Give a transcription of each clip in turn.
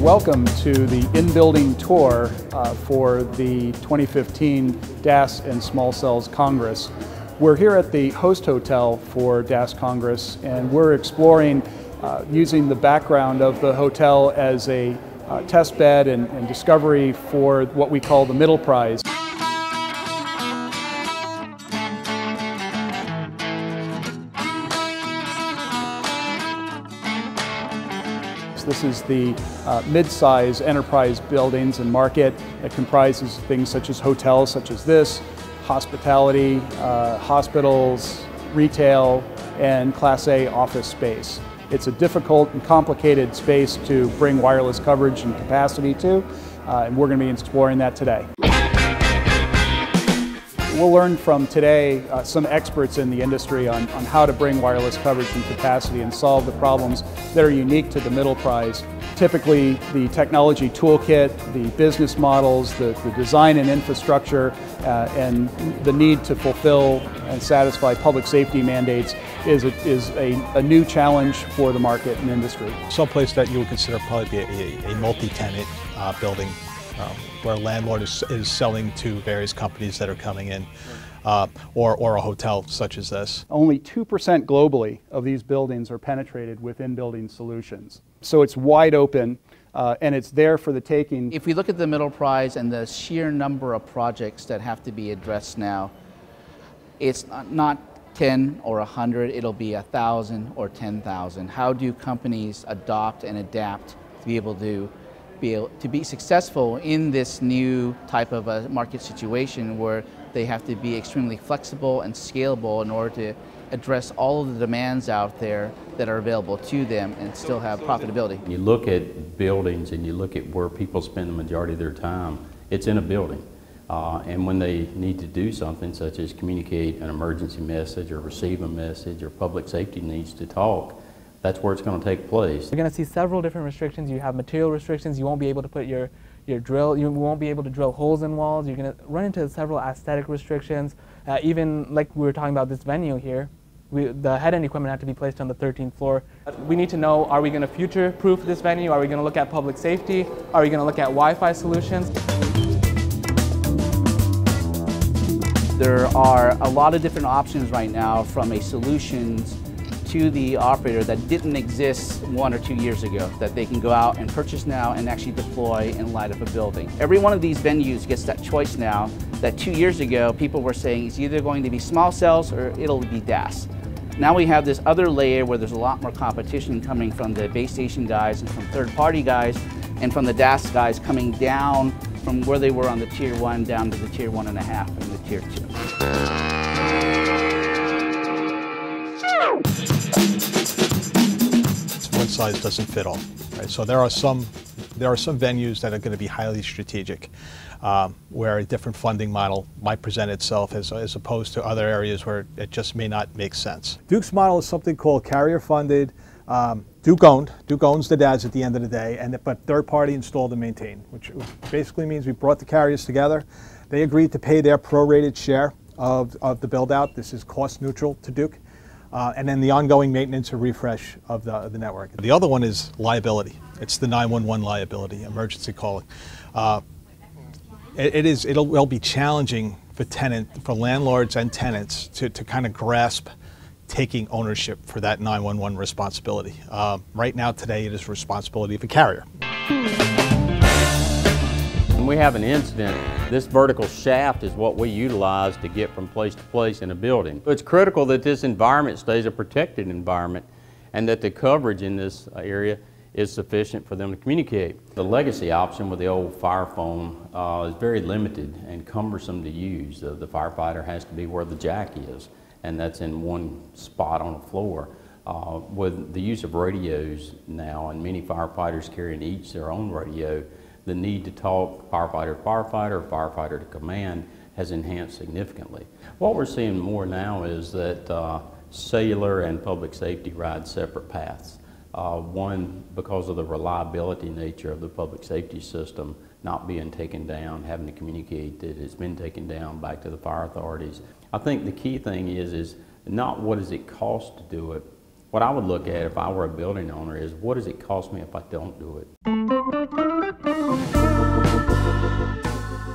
Welcome to the in-building tour for the 2015 DAS and Small Cells Congress. We're here at the host hotel for DAS Congress, and we're exploring using the background of the hotel as a test bed and discovery for what we call the Middleprise. This is the mid-size enterprise buildings and market. It comprises things such as hotels such as this, hospitality, hospitals, retail, and Class A office space. It's a difficult and complicated space to bring wireless coverage and capacity to, and we're going to be exploring that today. We'll learn from today some experts in the industry on how to bring wireless coverage and capacity and solve the problems that are unique to the Middleprise. Typically, the technology toolkit, the business models, the design and infrastructure, and the need to fulfill and satisfy public safety mandates is a new challenge for the market and industry. Someplace that you would consider probably be a multi-tenant building, where a landlord is selling to various companies that are coming in, or a hotel such as this. Only 2% globally of these buildings are penetrated with in-building solutions. So it's wide open, and it's there for the taking. If we look at the Middleprise and the sheer number of projects that have to be addressed now, it's not 10 or 100, it'll be 1,000 or 10,000. How do companies adopt and adapt to be able to be successful in this new type of a market situation where they have to be extremely flexible and scalable in order to address all of the demands out there that are available to them and still have profitability. You look at buildings and you look at where people spend the majority of their time, it's in a building. And when they need to do something such as communicate an emergency message or receive a message or public safety needs to talk, that's where it's going to take place. You're going to see several different restrictions. You have material restrictions. You won't be able to put your drill, you won't be able to drill holes in walls. You're going to run into several aesthetic restrictions. Even like we were talking about this venue here, the head-end equipment had to be placed on the 13th floor. We need to know, are we going to future-proof this venue? Are we going to look at public safety? Are we going to look at Wi-Fi solutions? There are a lot of different options right now from a solutions to the operator that didn't exist 1 or 2 years ago, that they can go out and purchase now and actually deploy in light of a building. Every one of these venues gets that choice now that 2 years ago people were saying it's either going to be small cells or it'll be DAS. Now we have this other layer where there's a lot more competition coming from the base station guys and from third-party guys and from the DAS guys coming down from where they were on the tier 1 down to the tier 1.5 and the tier 2. One size doesn't fit all. Right? So there are some venues that are going to be highly strategic, where a different funding model might present itself as opposed to other areas where it just may not make sense. Duke's model is something called carrier funded, Duke owned. Duke owns the DAS at the end of the day, but third party installed and maintained, which basically means we brought the carriers together. They agreed to pay their prorated share of the build out. This is cost neutral to Duke. And then the ongoing maintenance or refresh of the network. The other one is liability. It's the 911 liability, emergency calling. It'll be challenging for landlords and tenants to kind of grasp taking ownership for that 911 responsibility. Right now, today, it is responsibility of a carrier. When we have an incident, this vertical shaft is what we utilize to get from place to place in a building. It's critical that this environment stays a protected environment and that the coverage in this area is sufficient for them to communicate. The legacy option with the old fire phone is very limited and cumbersome to use. The firefighter has to be where the jack is, and that's in one spot on the floor. With the use of radios now, and many firefighters carrying each their own radio, the need to talk firefighter to firefighter, or firefighter to command has enhanced significantly. What we're seeing more now is that cellular and public safety ride separate paths. One, because of the reliability nature of the public safety system not being taken down, having to communicate that it's been taken down back to the fire authorities. I think the key thing is not what does it cost to do it, What I would look at if I were a building owner is, what does it cost me if I don't do it?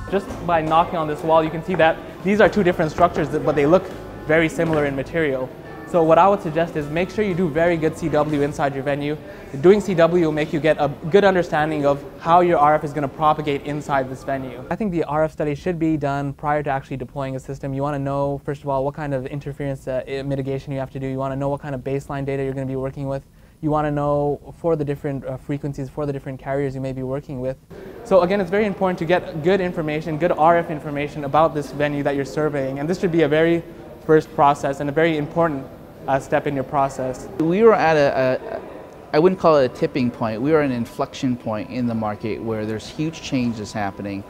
Just by knocking on this wall, you can see that these are two different structures, but they look very similar in material. So what I would suggest is make sure you do very good CW inside your venue. Doing CW will make you get a good understanding of how your RF is going to propagate inside this venue. I think the RF study should be done prior to actually deploying a system. You want to know, first of all, what kind of interference mitigation you have to do. You want to know what kind of baseline data you're going to be working with. You want to know for the different frequencies, for the different carriers you may be working with. So again, it's very important to get good information, good RF information about this venue that you're surveying. And this should be a very first process and a very important step in your process. We were at I wouldn't call it a tipping point, we were at an inflection point in the market where there's huge changes happening,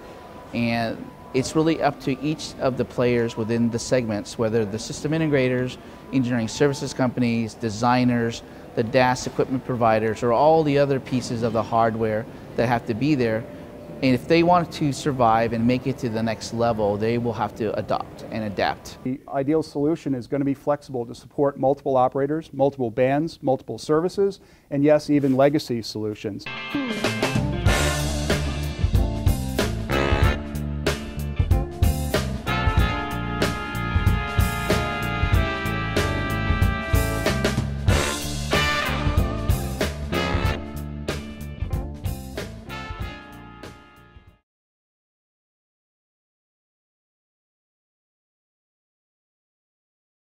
and it's really up to each of the players within the segments, whether the system integrators, engineering services companies, designers, the DAS equipment providers, or all the other pieces of the hardware that have to be there. And if they want to survive and make it to the next level, they will have to adopt and adapt. The ideal solution is going to be flexible to support multiple operators, multiple bands, multiple services, and yes, even legacy solutions.